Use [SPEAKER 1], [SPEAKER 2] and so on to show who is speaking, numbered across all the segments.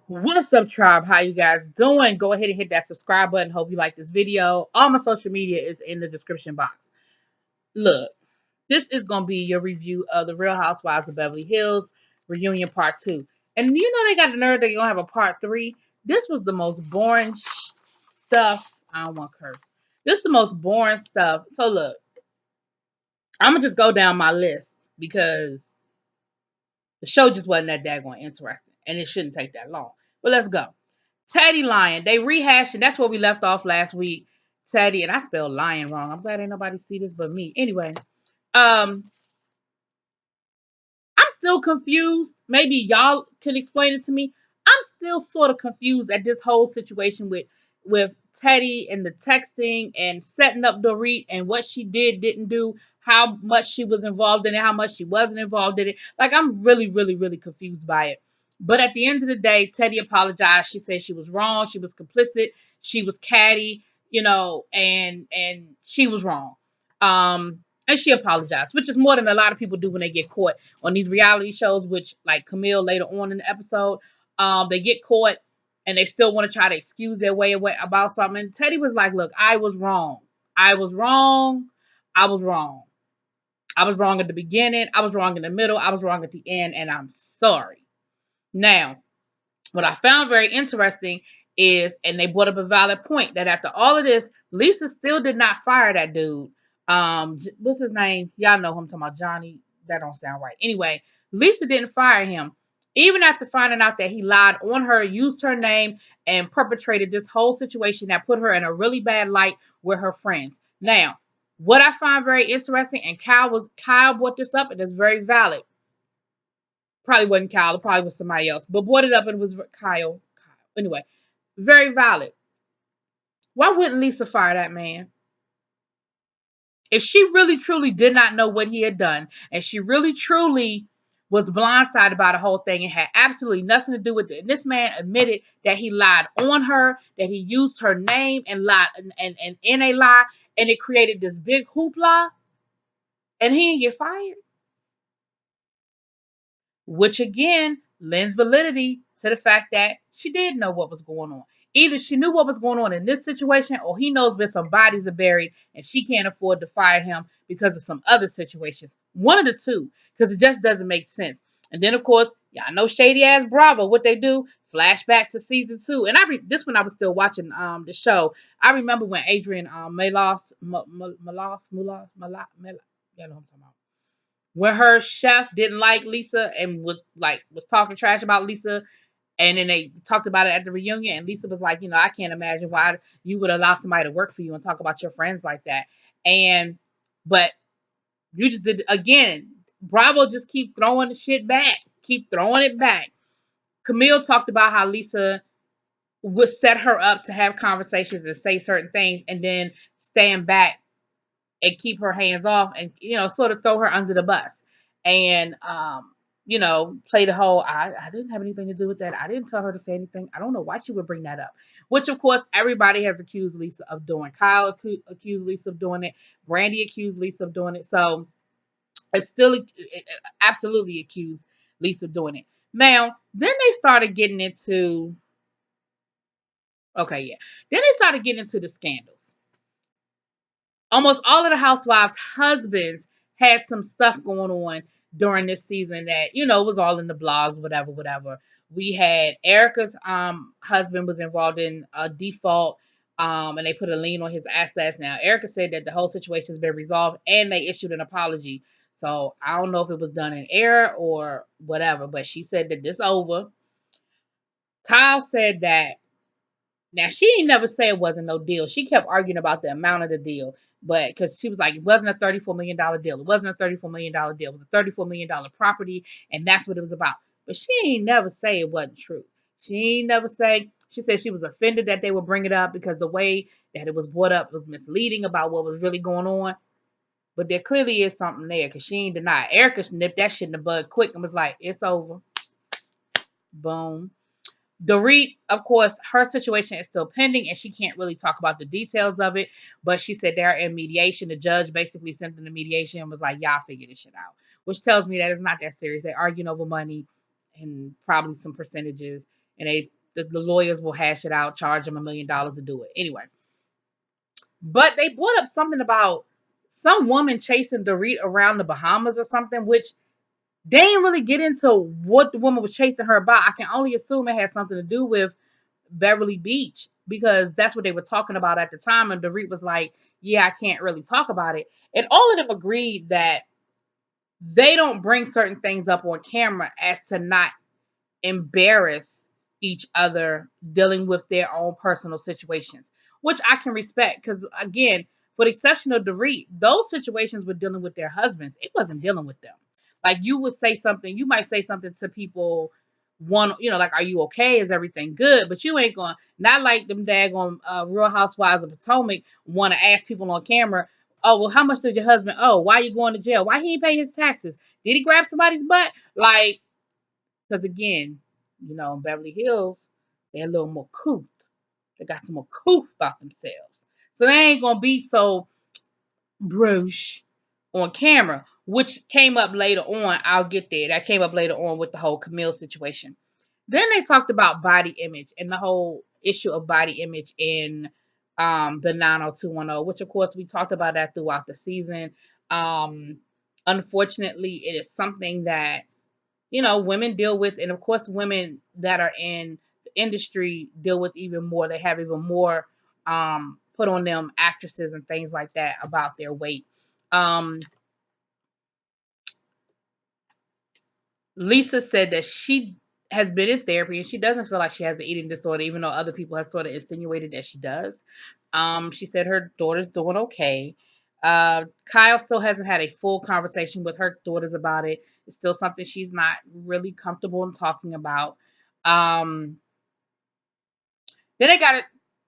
[SPEAKER 1] What's up, tribe? How you guys doing? Go ahead and hit that subscribe button. Hope you like this video. All my social media is in the description box. Look, this is going to be your review of the Real Housewives of Beverly Hills reunion part 2. And you know they got the nerve they're going to have a part 3. This was the most boring stuff. I don't want to curse. This is the most boring stuff. So look, I'm going to just go down my list because the show just wasn't that daggone interesting. And it shouldn't take that long. But let's go. Teddy lying. They rehashed, and that's where we left off last week. Teddy, and I spelled lying wrong. I'm glad ain't nobody see this but me. Anyway, I'm still confused. Maybe y'all could explain it to me. I'm still sort of confused at this whole situation with Teddy and the texting and setting up Dorit and what she didn't do, how much she was involved in it, how much she wasn't involved in it. Like, I'm really, really, really confused by it. But at the end of the day, Teddy apologized. She said she was wrong. She was complicit. She was catty, and she was wrong. And she apologized, which is more than a lot of people do when they get caught on these reality shows, which like Camille later on in the episode, they get caught and they still want to try to excuse their way away about something. Teddy was like, look, I was wrong. I was wrong. I was wrong. I was wrong at the beginning. I was wrong in the middle. I was wrong at the end. And I'm sorry. Now, what I found very interesting is, and they brought up a valid point, that after all of this, Lisa still did not fire that dude. What's his name? Y'all know him, talking about Johnny. That don't sound right. Anyway, Lisa didn't fire him. Even after finding out that he lied on her, used her name, and perpetrated this whole situation that put her in a really bad light with her friends. Now, what I find very interesting, and Kyle brought this up, and it's very valid. Probably wasn't Kyle, it probably was somebody else, but brought it up and it was Kyle. Anyway, very valid. Why wouldn't Lisa fire that man? If she really truly did not know what he had done, and she really truly was blindsided by the whole thing and had absolutely nothing to do with it, and this man admitted that he lied on her, that he used her name and lied and in a lie, and it created this big hoopla, and he didn't get fired. Which again lends validity to the fact that she did know what was going on. Either she knew what was going on in this situation, or he knows where some bodies are buried and she can't afford to fire him because of some other situations. One of the two, because it just doesn't make sense. And then, of course, y'all know shady ass Bravo, what they do, flashback to season 2. And this when I was still watching the show. I remember when Adrian Malos, y'all know what I'm talking about, when her chef didn't like Lisa and was talking trash about Lisa, and then they talked about it at the reunion, and Lisa was like, I can't imagine why you would allow somebody to work for you and talk about your friends like that. But you just did again. Bravo just keep throwing the shit back, keep throwing it back. Camille talked about how Lisa would set her up to have conversations and say certain things, and then stand back and keep her hands off, and sort of throw her under the bus, and play the whole I didn't have anything to do with that, I didn't tell her to say anything, I don't know why she would bring that up, which of course everybody has accused Lisa of doing. Kyle accused Lisa of doing it, Brandy accused Lisa of doing it, so it's still absolutely accused Lisa of doing it. Now then they started getting into then they started getting into the scandals. Almost all of the housewives' husbands had some stuff going on during this season that, was all in the blogs, whatever. We had Erica's husband was involved in a default, and they put a lien on his assets. Now, Erica said that the whole situation has been resolved and they issued an apology. So I don't know if it was done in error or whatever, but she said that this over. Kyle said that now, she ain't never say it wasn't no deal. She kept arguing about the amount of the deal, but because she was like, it wasn't a $34 million deal. It wasn't a $34 million deal. It was a $34 million property, and that's what it was about. But she ain't never say it wasn't true. She ain't never say, she said she was offended that they would bring it up because the way that it was brought up was misleading about what was really going on. But there clearly is something there because she ain't denied. Erica nipped that shit in the bud quick and was like, it's over. Boom. Dorit, of course, her situation is still pending and she can't really talk about the details of it, but she said they're in mediation. The judge basically sent them to mediation and was like, y'all figure this shit out, which tells me that it's not that serious. They're arguing over money and probably some percentages, and the lawyers will hash it out, charge them $1 million to do it. Anyway, but they brought up something about some woman chasing Dorit around the Bahamas or something, which they didn't really get into what the woman was chasing her about. I can only assume it had something to do with Beverly Beach because that's what they were talking about at the time. And Dorit was like, yeah, I can't really talk about it. And all of them agreed that they don't bring certain things up on camera as to not embarrass each other dealing with their own personal situations, which I can respect because, again, for the exception of Dorit, those situations were dealing with their husbands. It wasn't dealing with them. Like you would say something, you might say something to people, one, like, are you okay? Is everything good? But you ain't going, not like them daggone Real Housewives of Potomac want to ask people on camera, oh, well, how much did your husband owe? Why are you going to jail? Why he ain't pay his taxes? Did he grab somebody's butt? Like, because again, in Beverly Hills, they're a little more couth. They got some more couth about themselves. So they ain't going to be so brooch on camera, which came up later on. I'll get there. That came up later on with the whole Camille situation. Then they talked about body image and the whole issue of body image in the 90210, which of course we talked about that throughout the season. Unfortunately, it is something that women deal with, and of course, women that are in the industry deal with even more. They have even more put on them, actresses and things like that, about their weight. Lisa said that she has been in therapy and she doesn't feel like she has an eating disorder, even though other people have sort of insinuated that she does. She said her daughter's doing okay. Kyle still hasn't had a full conversation with her daughters about it. It's still something she's not really comfortable in talking about. Then they got it.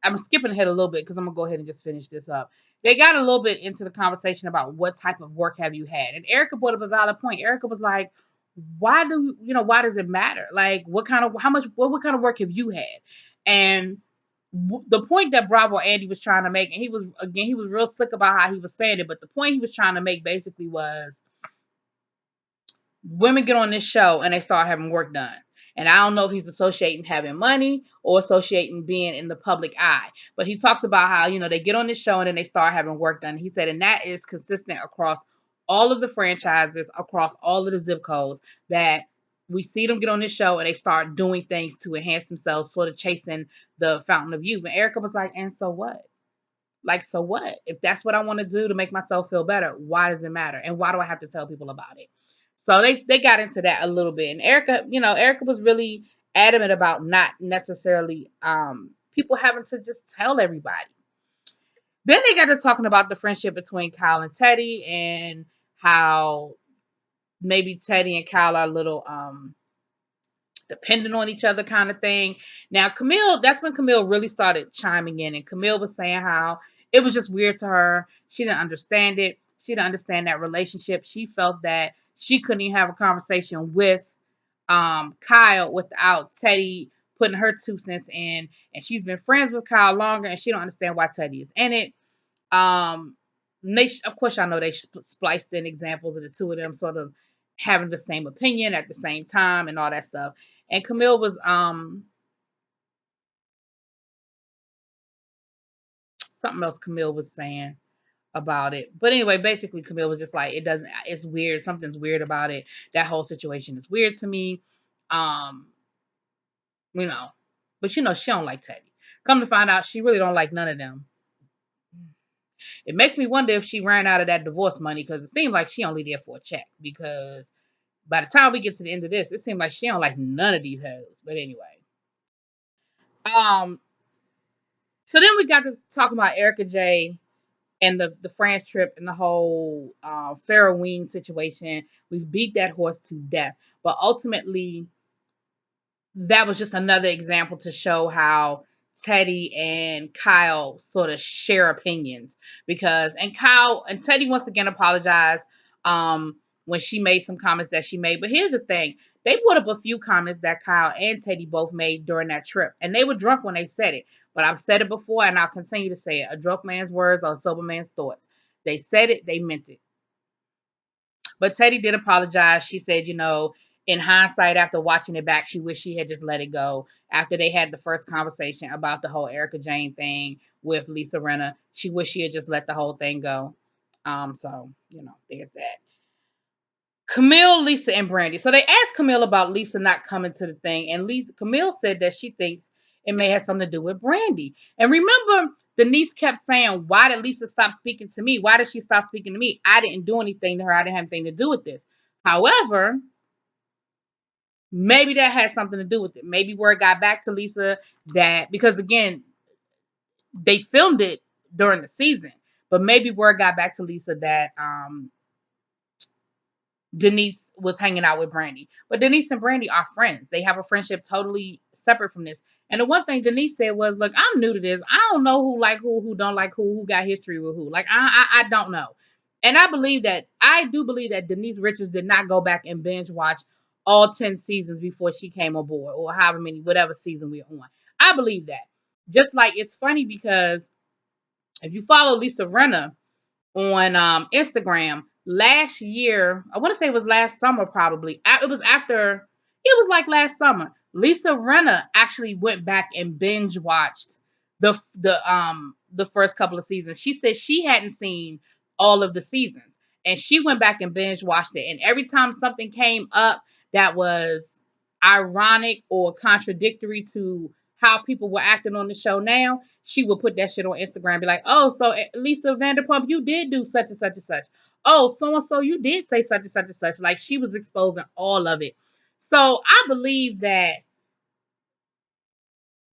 [SPEAKER 1] I'm skipping ahead a little bit because I'm gonna go ahead and just finish this up. They got a little bit into the conversation about what type of work have you had, and Erica brought up a valid point. Erica was like, "Why why does it matter? Like, what kind of work have you had?" And the point that Bravo Andy was trying to make, and he was real slick about how he was saying it, but the point he was trying to make basically was, women get on this show and they start having work done. And I don't know if he's associating having money or associating being in the public eye. But he talks about how, they get on this show and then they start having work done. He said, and that is consistent across all of the franchises, across all of the zip codes, that we see them get on this show and they start doing things to enhance themselves, sort of chasing the fountain of youth. And Erica was like, and so what? Like, so what? If that's what I want to do to make myself feel better, why does it matter? And why do I have to tell people about it? So they got into that a little bit. And Erica was really adamant about not necessarily people having to just tell everybody. Then they got to talking about the friendship between Kyle and Teddy and how maybe Teddy and Kyle are a little dependent on each other kind of thing. Now, that's when Camille really started chiming in, and Camille was saying how it was just weird to her. She didn't understand it. She didn't understand that relationship. She felt that she couldn't even have a conversation with Kyle without Teddy putting her 2 cents in, and she's been friends with Kyle longer, and she don't understand why Teddy is in it. Of course, I know they spliced in examples of the two of them sort of having the same opinion at the same time and all that stuff. And Camille was something else Camille was saying about it. But anyway, basically Camille was just like, it's weird. Something's weird about it. That whole situation is weird to me. Um, but she don't like Teddy. Come to find out, she really don't like none of them. It makes me wonder if she ran out of that divorce money, because it seems like she only there for a check, because by the time we get to the end of this, it seems like she don't like none of these hoes. But anyway. So then we got to talk about Erica J and the France trip and the whole Farroween situation. We've beat that horse to death. But ultimately, that was just another example to show how Teddy and Kyle sort of share opinions, Kyle and Teddy once again apologized when she made some comments that she made. But here's the thing. They put up a few comments that Kyle and Teddy both made during that trip, and they were drunk when they said it. But I've said it before, and I'll continue to say it. A drunk man's words are a sober man's thoughts. They said it, they meant it. But Teddy did apologize. She said, in hindsight, after watching it back, she wished she had just let it go. After they had the first conversation about the whole Erica Jane thing with Lisa Rinna, she wished she had just let the whole thing go. So, there's that. Camille, Lisa, and Brandy. So they asked Camille about Lisa not coming to the thing, and Camille said that she thinks it may have something to do with Brandy. And remember, Denise kept saying, "Why did Lisa stop speaking to me? Why did she stop speaking to me? I didn't do anything to her. I didn't have anything to do with this." However, maybe that had something to do with it. Maybe word got back to Lisa that, because again, they filmed it during the season, but maybe word got back to Lisa that Denise was hanging out with Brandy. But Denise and Brandy are friends. They have a friendship totally separate from this. And the one thing Denise said was, "Look, I'm new to this. I don't know who like who don't like who got history with who. Like, I don't know." And I do believe that Denise Richards did not go back and binge watch all 10 seasons before she came aboard, or however many, whatever season we're on. I believe that. Just like, it's funny because if you follow Lisa Rinna on Instagram last year, I want to say it was last summer, probably. It was like last summer. Lisa Rinna actually went back and binge watched the first couple of seasons. She said she hadn't seen all of the seasons, and she went back and binge watched it. And every time something came up that was ironic or contradictory to how people were acting on the show now, she would put that shit on Instagram and be like, "Oh, so Lisa Vanderpump, you did do such and such and such. Oh, so and so, you did say such and such and such." Like, she was exposing all of it. So I believe that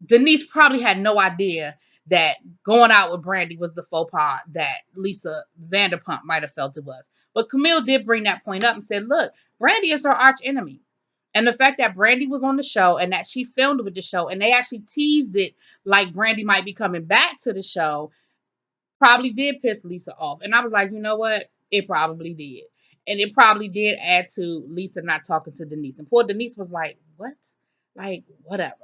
[SPEAKER 1] Denise probably had no idea that going out with Brandy was the faux pas that Lisa Vanderpump might have felt it was. But Camille did bring that point up and said, "Look, Brandy is her arch enemy." And the fact that Brandy was on the show and that she filmed with the show and they actually teased it like Brandy might be coming back to the show probably did piss Lisa off. And I was like, you know what? It probably did. And it probably did add to Lisa not talking to Denise. And poor Denise was like, what? Like, whatever.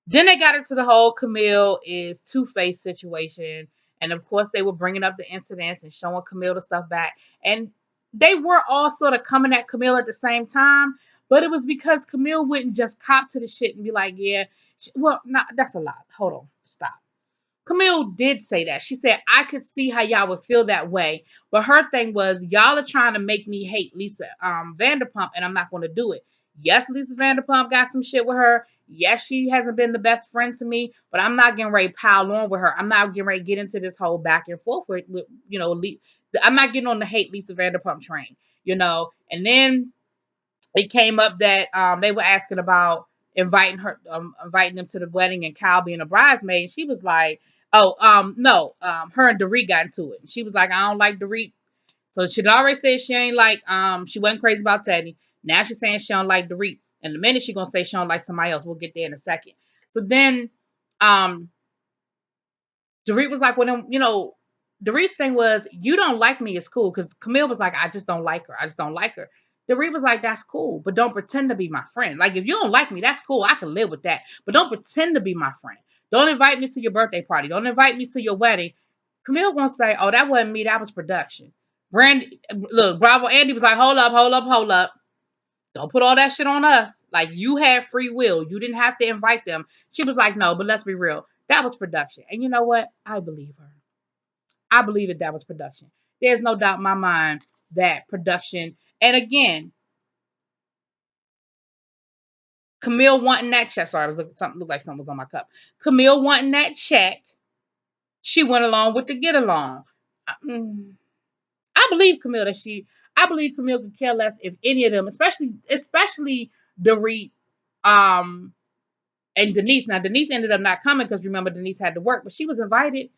[SPEAKER 1] Then they got into the whole Camille is Two-Face situation. And of course, they were bringing up the incidents and showing Camille the stuff back. And they were all sort of coming at Camille at the same time. But it was because Camille wouldn't just cop to the shit and be like, yeah, well, no, that's a lot. Hold on. Stop. Camille did say that. She said, "I could see how y'all would feel that way." But her thing was, y'all are trying to make me hate Lisa Vanderpump, and I'm not going to do it. Yes, Lisa Vanderpump got some shit with her. Yes, she hasn't been the best friend to me, but I'm not getting ready to pile on with her. I'm not getting ready to get into this whole back and forth with I'm not getting on the hate Lisa Vanderpump train. And then it came up that they were asking about inviting them to the wedding and Kyle being a bridesmaid. She was like, "Oh, no, her and Dorit got into it." She was like, "I don't like Dorit." So she'd already said she ain't like, she wasn't crazy about Teddy. Now she's saying she don't like Dorit. And the minute she's gonna say she don't like somebody else, we'll get there in a second. So then, um, Dorit was like, well, Dorit's thing was, "You don't like me, it's cool." Because Camille was like, "I just don't like her. I just don't like her." Dorit was like, "That's cool, but don't pretend to be my friend. Like, if you don't like me, that's cool. I can live with that. But don't pretend to be my friend. Don't invite me to your birthday party. Don't invite me to your wedding." Camille gonna say, "Oh, that wasn't me. That was production." Brandy, look, Bravo Andy was like, "Hold up, hold up, hold up. Don't put all that shit on us. Like, you had free will. You didn't have to invite them." She was like, "No, but let's be real. That was production." And you know what? I believe her. I believe that was production. There's no doubt in my mind that production. And again, Camille wanting that check. Sorry, something looked like something was on my cup. Camille wanting that check. She went along with the get along. I believe Camille I believe Camille could care less if any of them, especially Dorit, um, and Denise. Now Denise ended up not coming because remember Denise had to work, but she was invited.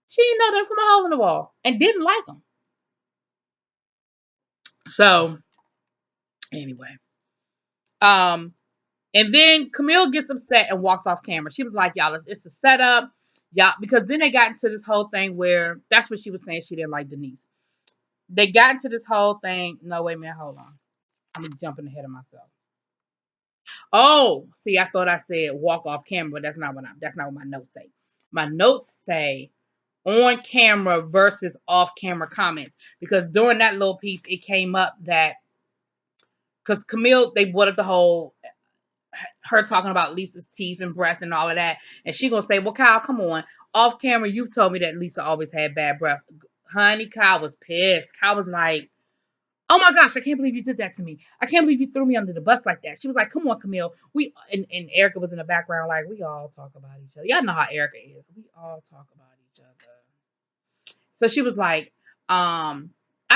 [SPEAKER 1] She didn't know them from a hole in the wall and didn't like them. So anyway, um, and then Camille gets upset and walks off camera. She was like, "Y'all, it's a setup, y'all," because then they got into this whole thing where that's what she was saying. She didn't like Denise. They got into this whole thing. No, wait a minute, hold on. I'm jumping ahead of myself. Oh, see, I thought I said walk off camera, but that's not what my notes say. My notes say on camera versus off camera comments, because during that little piece, it came up that because Camille, they brought up the whole her talking about Lisa's teeth and breath and all of that, and she gonna say, "Well, Kyle, come on, off camera, you've told me that Lisa always had bad breath." Honey, Kyle was pissed. Kyle was like, "Oh my gosh, I can't believe you did that to me. I can't believe you threw me under the bus like that." She was like, "Come on, Camille." And Erica was in the background like, "We all talk about each other. Y'all know how Erica is. We all talk about each other." So she was like, "I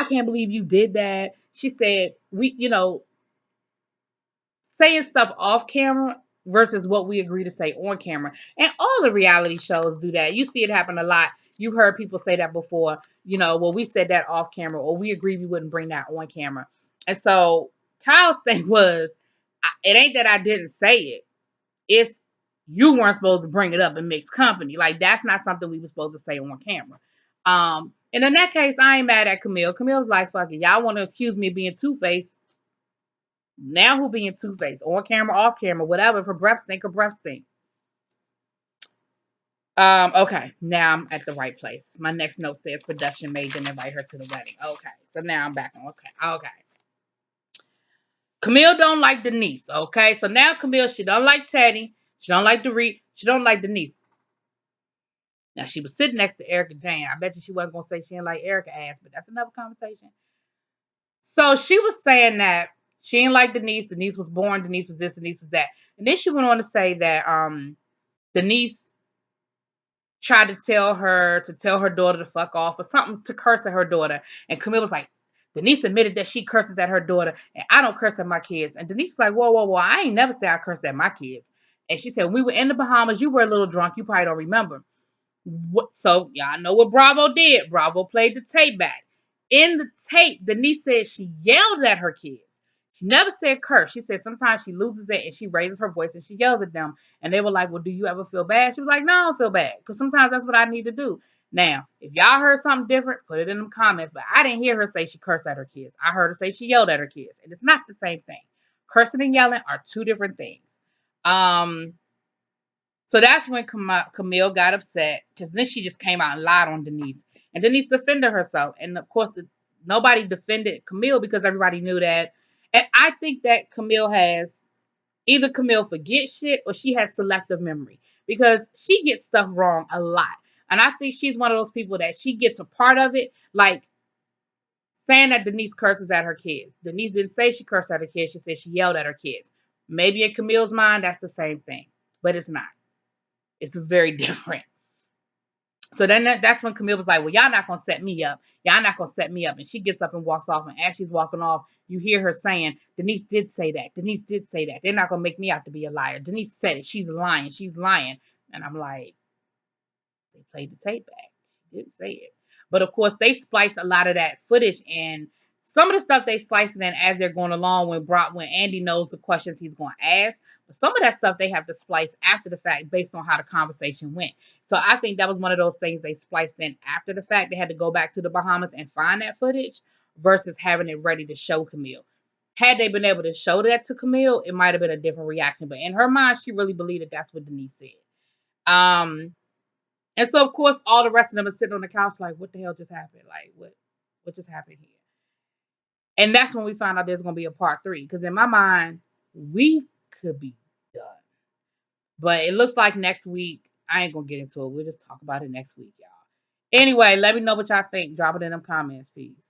[SPEAKER 1] can't believe you did that." She said, saying stuff off camera versus what we agree to say on camera. And all the reality shows do that. You see it happen a lot. You've heard people say that before, well, we said that off camera, or we agreed we wouldn't bring that on camera. And so Kyle's thing was, it ain't that I didn't say it. It's you weren't supposed to bring it up in mixed company. Like, that's not something we were supposed to say on camera. And in that case, I ain't mad at Camille. Camille's like, fuck it. Y'all want to accuse me of being two-faced. Now who being two-faced? On camera, off camera, whatever, for breath stink or breath stink. Okay, now I'm at the right place. My next note says production made them invite her to the wedding. Okay, so now I'm back on. Okay. Camille don't like Denise. Okay, so now Camille, she don't like Teddy. She don't like Dorit. She don't like Denise. Now she was sitting next to Erica Jane. I bet you she wasn't gonna say she didn't like Erica ass, but that's another conversation. So she was saying that she didn't like Denise. Denise was born. Denise was this. Denise was that. And then she went on to say that Denise tried to tell her daughter to fuck off or something, to curse at her daughter. And Camille was like, Denise admitted that she curses at her daughter, and I don't curse at my kids. And Denise was like, whoa, I ain't never said I cursed at my kids. And she said, we were in the Bahamas. You were a little drunk. You probably don't remember. So y'all know what Bravo did. Bravo played the tape back. In the tape, Denise said she yelled at her kids. She never said curse. She said sometimes she loses it and she raises her voice and she yells at them. And they were like, well, do you ever feel bad? She was like, no, I don't feel bad. Because sometimes that's what I need to do. Now, if y'all heard something different, put it in the comments. But I didn't hear her say she cursed at her kids. I heard her say she yelled at her kids. And it's not the same thing. Cursing and yelling are two different things. So that's when Camille got upset, because then she just came out and lied on Denise. And Denise defended herself. And of course, nobody defended Camille because everybody knew that. And I think that Camille forgets shit or she has selective memory, because she gets stuff wrong a lot. And I think she's one of those people that she gets a part of it, like saying that Denise curses at her kids. Denise didn't say she cursed at her kids. She said she yelled at her kids. Maybe in Camille's mind, that's the same thing, but it's not. It's very different. So then that's when Camille was like, well, y'all not going to set me up. Y'all not going to set me up. And she gets up and walks off. And as she's walking off, you hear her saying, Denise did say that. Denise did say that. They're not going to make me out to be a liar. Denise said it. She's lying. She's lying. And I'm like, they played the tape back. She didn't say it. But of course, they spliced a lot of that footage, and some of the stuff they sliced it in as they're going along when Andy knows the questions he's going to ask. But some of that stuff they have to splice after the fact based on how the conversation went. So I think that was one of those things they spliced in after the fact. They had to go back to the Bahamas and find that footage versus having it ready to show Camille. Had they been able to show that to Camille, it might have been a different reaction. But in her mind, she really believed that that's what Denise said. And so, of course, all the rest of them are sitting on the couch like, what the hell just happened? Like, what just happened here? And that's when we found out there's going to be a part 3. Because in my mind, we could be done. But it looks like next week, I ain't going to get into it. We'll just talk about it next week, y'all. Anyway, let me know what y'all think. Drop it in them comments. Peace.